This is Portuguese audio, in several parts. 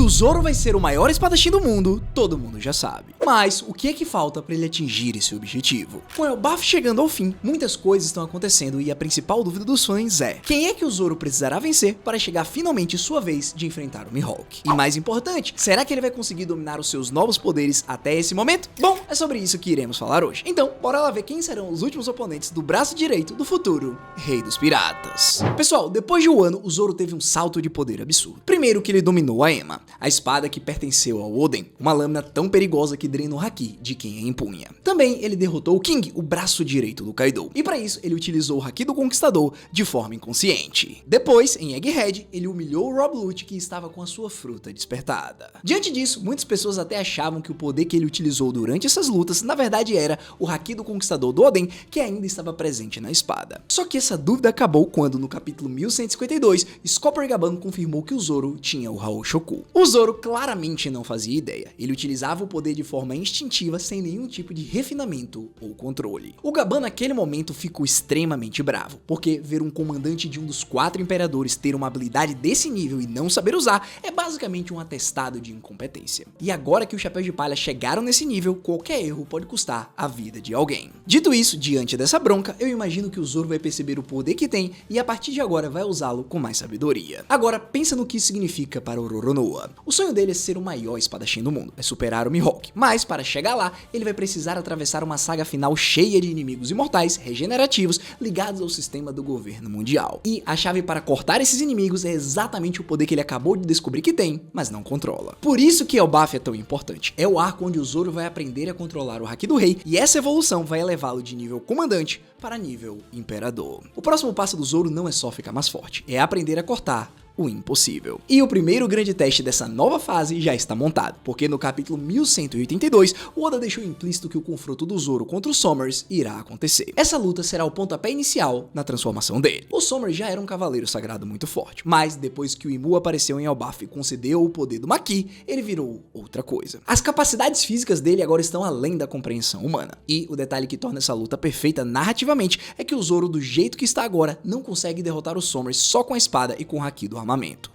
o Zoro vai ser o maior espadachim do mundo, todo mundo já sabe. Mas o que é que falta para ele atingir esse objetivo? Com Elbaf chegando ao fim, muitas coisas estão acontecendo e a principal dúvida dos fãs é: quem é que o Zoro precisará vencer para chegar finalmente sua vez de enfrentar o Mihawk? E mais importante, será que ele vai conseguir dominar os seus novos poderes até esse momento? Bom, é sobre isso que iremos falar hoje. Então, bora lá ver quem serão os últimos oponentes do braço direito do futuro Rei dos Piratas. Pessoal, depois de Wano, o Zoro teve um salto de poder absurdo. Primeiro que ele dominou a Ema, a espada que pertenceu ao Oden, uma lâmina tão perigosa que drena o Haki de quem a empunha. Também ele derrotou o King, o braço direito do Kaido, e para isso ele utilizou o Haki do Conquistador de forma inconsciente. Depois, em Egghead, ele humilhou o Rob Lute, que estava com a sua fruta despertada. Diante disso, muitas pessoas até achavam que o poder que ele utilizou durante essas lutas, na verdade era o Haki do Conquistador do Oden, que ainda estava presente na espada. Só que essa dúvida acabou quando, no capítulo 1152, Scopper Gaban confirmou que o Zoro tinha o Haoshoku. O Zoro claramente não fazia ideia, ele utilizava o poder de forma instintiva sem nenhum tipo de refinamento ou controle. O Gaban naquele momento ficou extremamente bravo, porque ver um comandante de um dos 4 imperadores ter uma habilidade desse nível e não saber usar é basicamente um atestado de incompetência. E agora que os Chapéus de Palha chegaram nesse nível, qualquer erro pode custar a vida de alguém. Dito isso, diante dessa bronca, eu imagino que o Zoro vai perceber o poder que tem e a partir de agora vai usá-lo com mais sabedoria. Agora, pensa no que isso significa para o Roronoa. O sonho dele é ser o maior espadachim do mundo, é superar o Mihawk, mas para chegar lá, ele vai precisar atravessar uma saga final cheia de inimigos imortais, regenerativos, ligados ao sistema do governo mundial. E a chave para cortar esses inimigos é exatamente o poder que ele acabou de descobrir que tem, mas não controla. Por isso que Elbaf é tão importante. É o arco onde o Zoro vai aprender a controlar o Haki do Rei, e essa evolução vai elevá-lo de nível comandante para nível imperador. O próximo passo do Zoro não é só ficar mais forte, é aprender a cortar o impossível. E o primeiro grande teste dessa nova fase já está montado, porque no capítulo 1182, o Oda deixou implícito que o confronto do Zoro contra o Sommers irá acontecer. Essa luta será o pontapé inicial na transformação dele. O Sommers já era um cavaleiro sagrado muito forte, mas depois que o Imu apareceu em Elbaf e concedeu o poder do Maki, ele virou outra coisa. As capacidades físicas dele agora estão além da compreensão humana. E o detalhe que torna essa luta perfeita narrativamente é que o Zoro, do jeito que está agora, não consegue derrotar o Sommers só com a espada e com o Haki do armamento.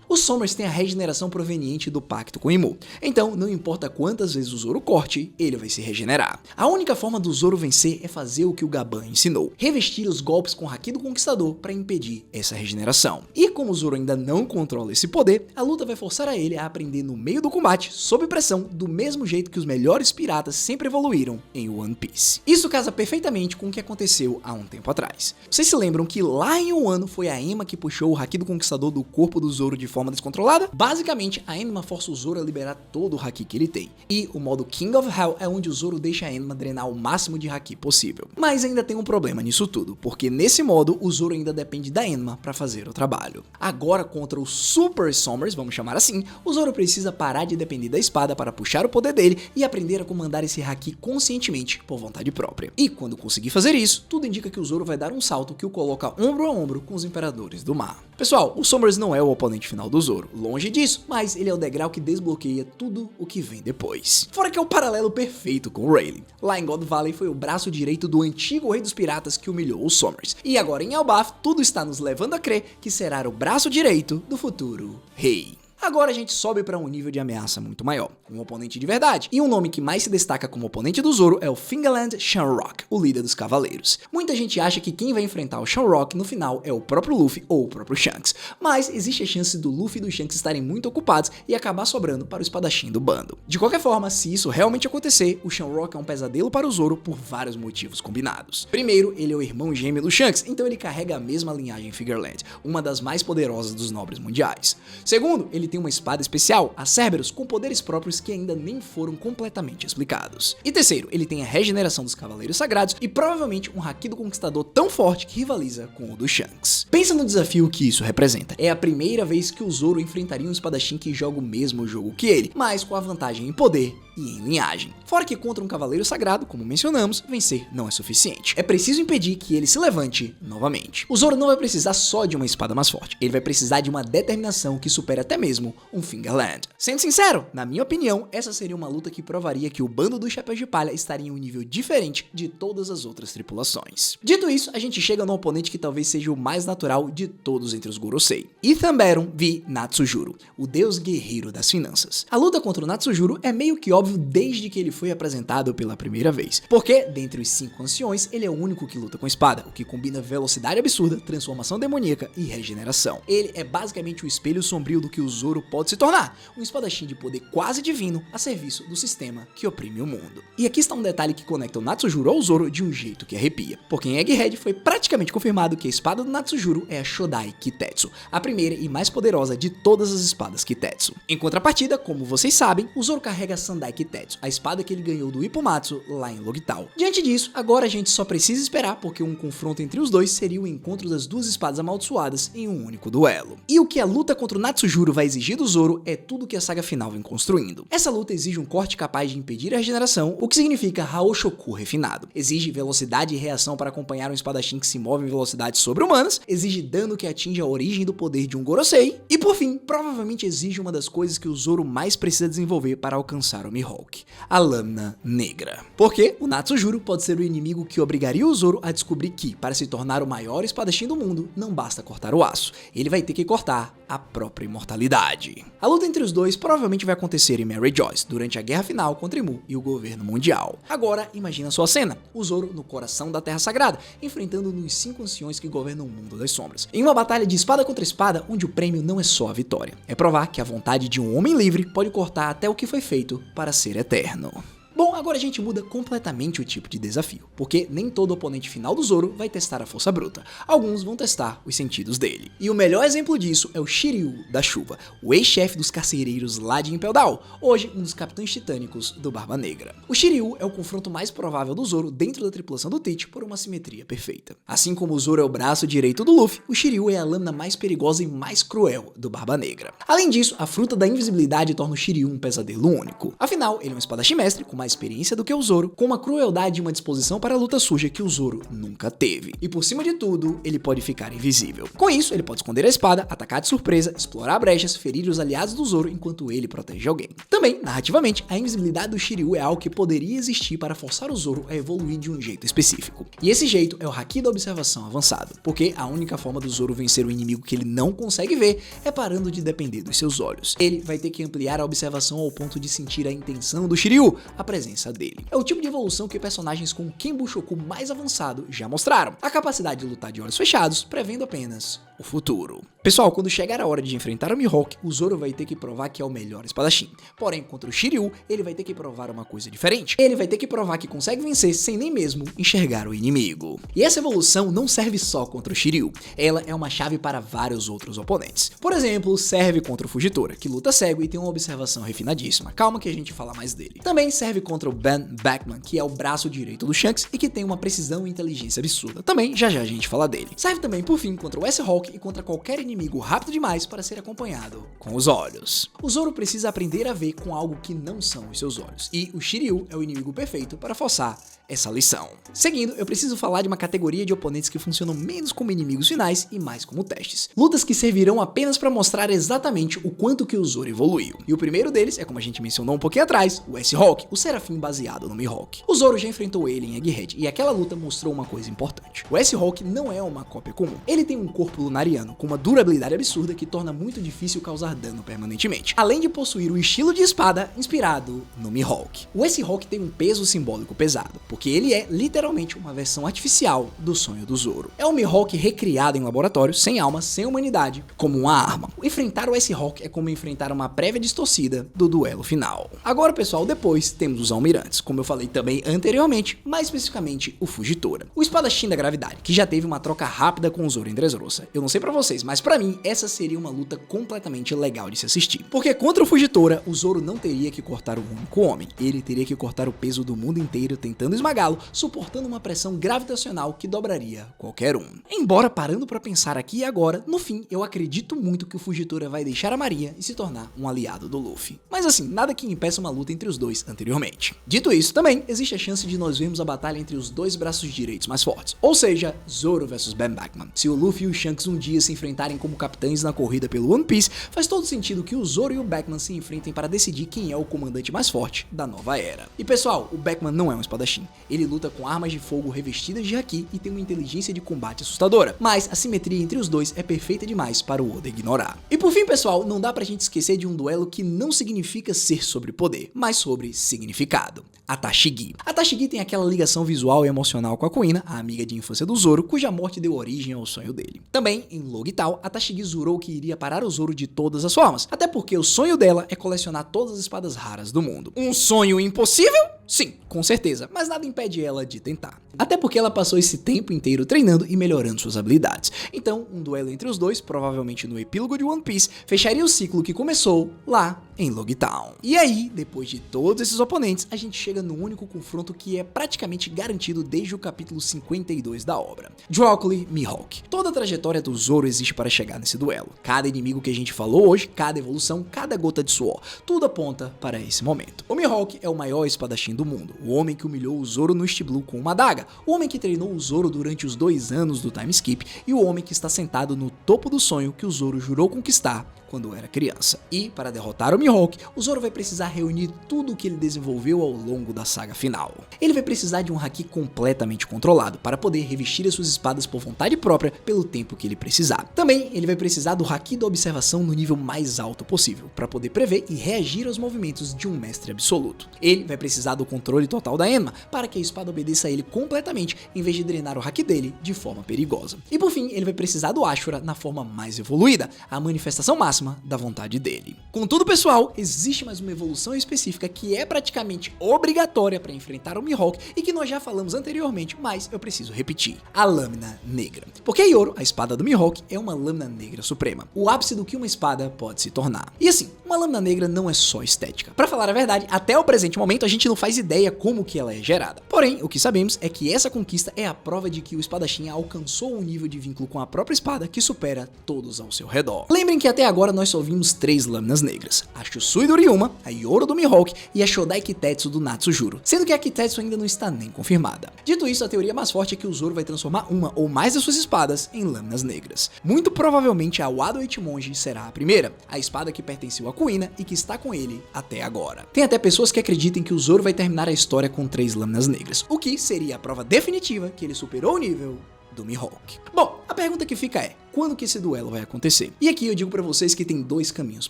O Sommers tem a regeneração proveniente do pacto com Imu, então não importa quantas vezes o Zoro corte, ele vai se regenerar. A única forma do Zoro vencer é fazer o que o Gaban ensinou, revestir os golpes com o Haki do Conquistador para impedir essa regeneração. E como o Zoro ainda não controla esse poder, a luta vai forçar a ele a aprender no meio do combate, sob pressão, do mesmo jeito que os melhores piratas sempre evoluíram em One Piece. Isso casa perfeitamente com o que aconteceu há um tempo atrás. Vocês se lembram que lá em Wano foi a Ema que puxou o Haki do Conquistador do corpo do Zoro de forma descontrolada? Basicamente, a Enma força o Zoro a liberar todo o Haki que ele tem. E o modo King of Hell é onde o Zoro deixa a Enma drenar o máximo de Haki possível. Mas ainda tem um problema nisso tudo, porque nesse modo o Zoro ainda depende da Enma para fazer o trabalho. Agora, contra o Super Sommers, vamos chamar assim, o Zoro precisa parar de depender da espada para puxar o poder dele e aprender a comandar esse Haki conscientemente por vontade própria. E quando conseguir fazer isso, tudo indica que o Zoro vai dar um salto que o coloca ombro a ombro com os Imperadores do Mar. Pessoal, o Sommers não é o oponente final do Zoro, longe disso, mas ele é o degrau que desbloqueia tudo o que vem depois. Fora que é o paralelo perfeito com o Rayleigh. Lá em God Valley foi o braço direito do antigo Rei dos Piratas que humilhou os Sommers. E agora em Elbaf, tudo está nos levando a crer que será o braço direito do futuro Rei. Agora a gente sobe para um nível de ameaça muito maior, um oponente de verdade, e um nome que mais se destaca como oponente do Zoro é o Fingerland Shamrock, o líder dos cavaleiros. Muita gente acha que quem vai enfrentar o Shamrock no final é o próprio Luffy ou o próprio Shanks, mas existe a chance do Luffy e do Shanks estarem muito ocupados e acabar sobrando para o espadachim do bando. De qualquer forma, se isso realmente acontecer, o Shamrock é um pesadelo para o Zoro por vários motivos combinados. Primeiro, ele é o irmão gêmeo do Shanks, então ele carrega a mesma linhagem Fingerland, uma das mais poderosas dos nobres mundiais. Segundo, ele tem uma espada especial, a Cerberus, com poderes próprios que ainda nem foram completamente explicados. E terceiro, ele tem a regeneração dos Cavaleiros Sagrados e provavelmente um Haki do Conquistador tão forte que rivaliza com o do Shanks. Pensa no desafio que isso representa. É a primeira vez que o Zoro enfrentaria um espadachim que joga o mesmo jogo que ele, mas com a vantagem em poder e em linhagem. Fora que contra um Cavaleiro Sagrado, como mencionamos, vencer não é suficiente. É preciso impedir que ele se levante novamente. O Zoro não vai precisar só de uma espada mais forte, ele vai precisar de uma determinação que supere até mesmo mesmo um Fingerland. Sendo sincero, na minha opinião, essa seria uma luta que provaria que o bando dos Chapéus de Palha estaria em um nível diferente de todas as outras tripulações. Dito isso, a gente chega no oponente que talvez seja o mais natural de todos entre os Gorosei. Ithambaron v Natsujuro, o deus guerreiro das finanças. A luta contra o Natsujuro é meio que óbvio desde que ele foi apresentado pela primeira vez, porque, dentre os 5 anciões, ele é o único que luta com espada, o que combina velocidade absurda, transformação demoníaca e regeneração. Ele é basicamente o espelho sombrio do que o Zoro pode se tornar, um espadachim de poder quase divino a serviço do sistema que oprime o mundo. E aqui está um detalhe que conecta o Natsujuro ao Zoro de um jeito que arrepia, porque em Egghead foi praticamente confirmado que a espada do Natsujuro é a Shodai Kitetsu, a primeira e mais poderosa de todas as espadas Kitetsu. Em contrapartida, como vocês sabem, o Zoro carrega a Sandai Kitetsu, a espada que ele ganhou do Ippomatsu lá em Logital. Diante disso, agora a gente só precisa esperar porque um confronto entre os dois seria o encontro das duas espadas amaldiçoadas em um único duelo. E o que a luta contra o Natsujuro vai exigir do Zoro é tudo que a saga final vem construindo. Essa luta exige um corte capaz de impedir a regeneração, o que significa Haoshoku refinado. Exige velocidade e reação para acompanhar um espadachim que se move em velocidades sobre-humanas, exige dano que atinja a origem do poder de um Gorosei, e por fim, provavelmente exige uma das coisas que o Zoro mais precisa desenvolver para alcançar o Mihawk, a Lâmina Negra. Porque o Natsujuro pode ser o inimigo que obrigaria o Zoro a descobrir que, para se tornar o maior espadachim do mundo, não basta cortar o aço, ele vai ter que cortar a própria imortalidade. A luta entre os dois provavelmente vai acontecer em Mary Joyce, durante a guerra final contra Imu e o governo mundial. Agora, imagina sua cena, o Zoro no coração da Terra Sagrada, enfrentando os 5 anciões que governam o mundo das sombras. Em uma batalha de espada contra espada, onde o prêmio não é só a vitória, é provar que a vontade de um homem livre pode cortar até o que foi feito para ser eterno. Bom, agora a gente muda completamente o tipo de desafio, porque nem todo oponente final do Zoro vai testar a força bruta, alguns vão testar os sentidos dele. E o melhor exemplo disso é o Shiryu da Chuva, o ex-chefe dos carcereiros lá de Impel Down, hoje um dos capitães titânicos do Barba Negra. O Shiryu é o confronto mais provável do Zoro dentro da tripulação do Teach por uma simetria perfeita. Assim como o Zoro é o braço direito do Luffy, o Shiryu é a lâmina mais perigosa e mais cruel do Barba Negra. Além disso, a fruta da invisibilidade torna o Shiryu um pesadelo único. Afinal, ele é um espadachim mestre com mais experiência do que o Zoro, com uma crueldade e uma disposição para a luta suja que o Zoro nunca teve. E por cima de tudo, ele pode ficar invisível. Com isso, ele pode esconder a espada, atacar de surpresa, explorar brechas, ferir os aliados do Zoro enquanto ele protege alguém. Também, narrativamente, a invisibilidade do Shiryu é algo que poderia existir para forçar o Zoro a evoluir de um jeito específico. E esse jeito é o Haki da observação avançado, porque a única forma do Zoro vencer o inimigo que ele não consegue ver é parando de depender dos seus olhos. Ele vai ter que ampliar a observação ao ponto de sentir a intenção do Shiryu, a presença dele. É o tipo de evolução que personagens com Kenbushoku mais avançado já mostraram, a capacidade de lutar de olhos fechados, prevendo apenas o futuro. Pessoal, quando chegar a hora de enfrentar o Mihawk, o Zoro vai ter que provar que é o melhor espadachim. Porém, contra o Shiryu, ele vai ter que provar uma coisa diferente. Ele vai ter que provar que consegue vencer sem nem mesmo enxergar o inimigo. E essa evolução não serve só contra o Shiryu, ela é uma chave para vários outros oponentes. Por exemplo, serve contra o Fujitora, que luta cego e tem uma observação refinadíssima. Calma que a gente fala mais dele. Também serve contra o Ben Beckman, que é o braço direito do Shanks e que tem uma precisão e inteligência absurda. Também já a gente fala dele. Serve também, por fim, contra o S-Hawk e contra qualquer inimigo rápido demais para ser acompanhado com os olhos. O Zoro precisa aprender a ver com algo que não são os seus olhos, e o Shiryu é o inimigo perfeito para forçar essa lição. Seguindo, eu preciso falar de uma categoria de oponentes que funcionam menos como inimigos finais e mais como testes. Lutas que servirão apenas para mostrar exatamente o quanto que o Zoro evoluiu. E o primeiro deles é, como a gente mencionou um pouquinho atrás, o S-Hawk, o Serafim baseado no Mihawk. O Zoro já enfrentou ele em Egghead e aquela luta mostrou uma coisa importante. O S-Hawk não é uma cópia comum. Ele tem um corpo lunariano com uma durabilidade absurda que torna muito difícil causar dano permanentemente, além de possuir o estilo de espada inspirado no Mihawk. O S-Hawk tem um peso simbólico pesado, porque ele é literalmente uma versão artificial do sonho do Zoro. É um Mihawk recriado em laboratório, sem alma, sem humanidade, como uma arma. Enfrentar o S-Hawk é como enfrentar uma prévia distorcida do duelo final. Agora, pessoal, depois temos os almirantes, como eu falei também anteriormente, mais especificamente o Fujitora, o espadachim da gravidade, que já teve uma troca rápida com o Zoro em Dressrosa. Eu não sei pra vocês, mas pra mim, essa seria uma luta completamente legal de se assistir. Porque contra o Fujitora, o Zoro não teria que cortar um único homem, ele teria que cortar o peso do mundo inteiro tentando esmagá-lo, suportando uma pressão gravitacional que dobraria qualquer um. Embora, parando pra pensar aqui e agora, no fim, eu acredito muito que o Fujitora vai deixar a Marinha e se tornar um aliado do Luffy. Mas assim, nada que impeça uma luta entre os dois anteriormente. Dito isso, também existe a chance de nós vermos a batalha entre os dois braços direitos mais fortes, ou seja, Zoro vs Ben Beckman. Se o Luffy e o Shanks um dia se enfrentarem como capitães na corrida pelo One Piece, faz todo sentido que o Zoro e o Beckman se enfrentem para decidir quem é o comandante mais forte da nova era. E pessoal, o Beckman não é um espadachim. Ele luta com armas de fogo revestidas de haki e tem uma inteligência de combate assustadora, mas a simetria entre os dois é perfeita demais para o Oda ignorar. E por fim, pessoal, não dá pra gente esquecer de um duelo que não significa ser sobre poder, mas sobre significado. A Tashigi. A Tashigi tem aquela ligação visual e emocional com a Kuina, a amiga de infância do Zoro, cuja morte deu origem ao sonho dele. Também, em Logital, a Tashigi jurou que iria parar o Zoro de todas as formas, até porque o sonho dela é colecionar todas as espadas raras do mundo. Um sonho impossível? Sim, com certeza, mas nada impede ela de tentar. Até porque ela passou esse tempo inteiro treinando e melhorando suas habilidades. Então, um duelo entre os dois, provavelmente no epílogo de One Piece, fecharia o ciclo que começou lá em Logital. E aí, depois de todos esses oponentes, a gente chega no único confronto que é praticamente garantido desde o capítulo 52 da obra. Broccoli Mihawk. Toda a trajetória do Zoro existe para chegar nesse duelo. Cada inimigo que a gente falou hoje, cada evolução, cada gota de suor, tudo aponta para esse momento. O Mihawk é o maior espadachim do mundo, o homem que humilhou o Zoro no East Blue com uma adaga, o homem que treinou o Zoro durante os 2 anos do time skip e o homem que está sentado no topo do sonho que o Zoro jurou conquistar quando era criança. E, para derrotar o Mihawk, o Zoro vai precisar reunir tudo o que ele desenvolveu ao longo da saga final. Ele vai precisar de um haki completamente controlado para poder revestir as suas espadas por vontade própria pelo tempo que ele precisar. Também, ele vai precisar do haki da observação no nível mais alto possível, para poder prever e reagir aos movimentos de um mestre absoluto. Ele vai precisar do controle total da Enma, para que a espada obedeça a ele completamente, em vez de drenar o haki dele de forma perigosa. E por fim, ele vai precisar do Ashura na forma mais evoluída, a manifestação máxima da vontade dele. Contudo, pessoal, existe mais uma evolução específica que é praticamente obrigatória para enfrentar o Mihawk e que nós já falamos anteriormente, mas eu preciso repetir: a lâmina negra. Porque Yoro, a espada do Mihawk, é uma lâmina negra suprema, o ápice do que uma espada pode se tornar. E assim, uma lâmina negra não é só estética. Para falar a verdade, até o presente momento a gente não faz ideia como que ela é gerada. Porém, o que sabemos é que essa conquista é a prova de que o espadachim alcançou um nível de vínculo com a própria espada que supera todos ao seu redor. Lembrem que até agora nós só vimos 3 lâminas negras: a Shusui do Ryuma, a Yoro do Mihawk e a Shodai Kitetsu do Natsujuro, sendo que a Kitetsu ainda não está nem confirmada. Dito isso, a teoria mais forte é que o Zoro vai transformar uma ou mais das suas espadas em lâminas negras. Muito provavelmente a Wado Ichimonji será a primeira, a espada que pertenceu a Kuina e que está com ele até agora. Tem até pessoas que acreditam que o Zoro vai terminar a história com 3 lâminas negras, o que seria a prova definitiva que ele superou o nível do Mihawk. Bom, a pergunta que fica é: quando que esse duelo vai acontecer? E aqui eu digo pra vocês que tem 2 caminhos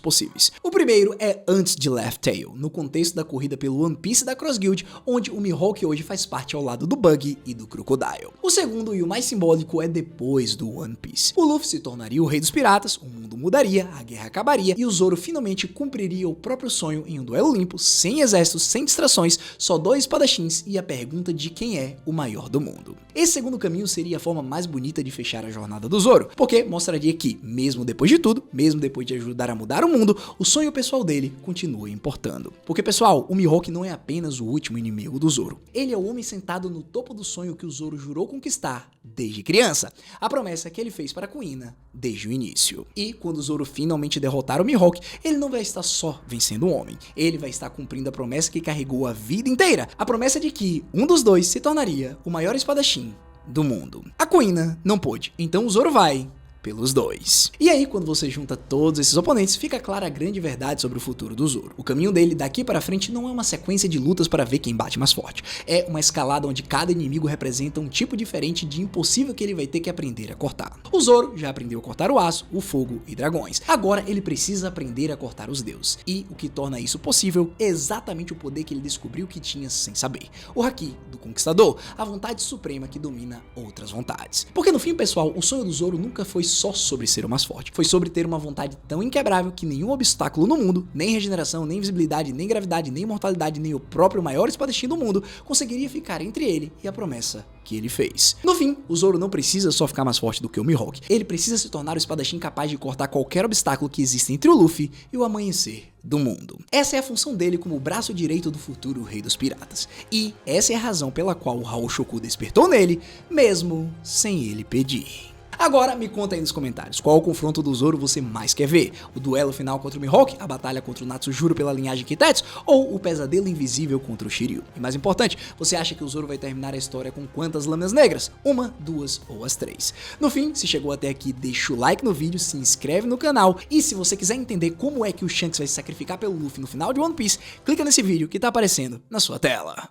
possíveis. O primeiro é antes de Laugh Tale, no contexto da corrida pelo One Piece da Cross Guild, onde o Mihawk hoje faz parte ao lado do Buggy e do Crocodile. O segundo e o mais simbólico é depois do One Piece. O Luffy se tornaria o rei dos piratas, o mundo mudaria, a guerra acabaria e o Zoro finalmente cumpriria o próprio sonho em um duelo limpo, sem exércitos, sem distrações, só 2 espadachins e a pergunta de quem é o maior do mundo. Esse segundo caminho seria a forma mais bonita de fechar a jornada do Zoro, porque mostraria que, mesmo depois de tudo, mesmo depois de ajudar a mudar o mundo, o sonho pessoal dele continua importando. Porque, pessoal, o Mihawk não é apenas o último inimigo do Zoro. Ele é o homem sentado no topo do sonho que o Zoro jurou conquistar desde criança, a promessa que ele fez para Kuina desde o início. E quando o Zoro finalmente derrotar o Mihawk, ele não vai estar só vencendo um homem, ele vai estar cumprindo a promessa que carregou a vida inteira, a promessa de que um dos dois se tornaria o maior espadachim do mundo. A Kuina não pôde, então o Zoro vai pelos 2. E aí, quando você junta todos esses oponentes, fica clara a grande verdade sobre o futuro do Zoro. O caminho dele daqui para frente não é uma sequência de lutas para ver quem bate mais forte. É uma escalada onde cada inimigo representa um tipo diferente de impossível que ele vai ter que aprender a cortar. O Zoro já aprendeu a cortar o aço, o fogo e dragões. Agora ele precisa aprender a cortar os deuses. E o que torna isso possível é exatamente o poder que ele descobriu que tinha sem saber. O Haki do Conquistador, a vontade suprema que domina outras vontades. Porque no fim, pessoal, o sonho do Zoro nunca foi só sobre ser o mais forte. Foi sobre ter uma vontade tão inquebrável que nenhum obstáculo no mundo, nem regeneração, nem visibilidade, nem gravidade, nem mortalidade, nem o próprio maior espadachim do mundo conseguiria ficar entre ele e a promessa que ele fez. No fim, o Zoro não precisa só ficar mais forte do que o Mihawk. Ele precisa se tornar o espadachim capaz de cortar qualquer obstáculo que existe entre o Luffy e o amanhecer do mundo. Essa é a função dele como o braço direito do futuro rei dos piratas. E essa é a razão pela qual o Haoshoku despertou nele, mesmo sem ele pedir. Agora me conta aí nos comentários, qual o confronto do Zoro você mais quer ver? O duelo final contra o Mihawk, a batalha contra o Natsujuro pela linhagem Kitetsu, ou o pesadelo invisível contra o Shiryu? E mais importante, você acha que o Zoro vai terminar a história com quantas lâminas negras? 1, 2 ou as 3? No fim, se chegou até aqui, deixa o like no vídeo, se inscreve no canal, e se você quiser entender como é que o Shanks vai se sacrificar pelo Luffy no final de One Piece, clica nesse vídeo que tá aparecendo na sua tela.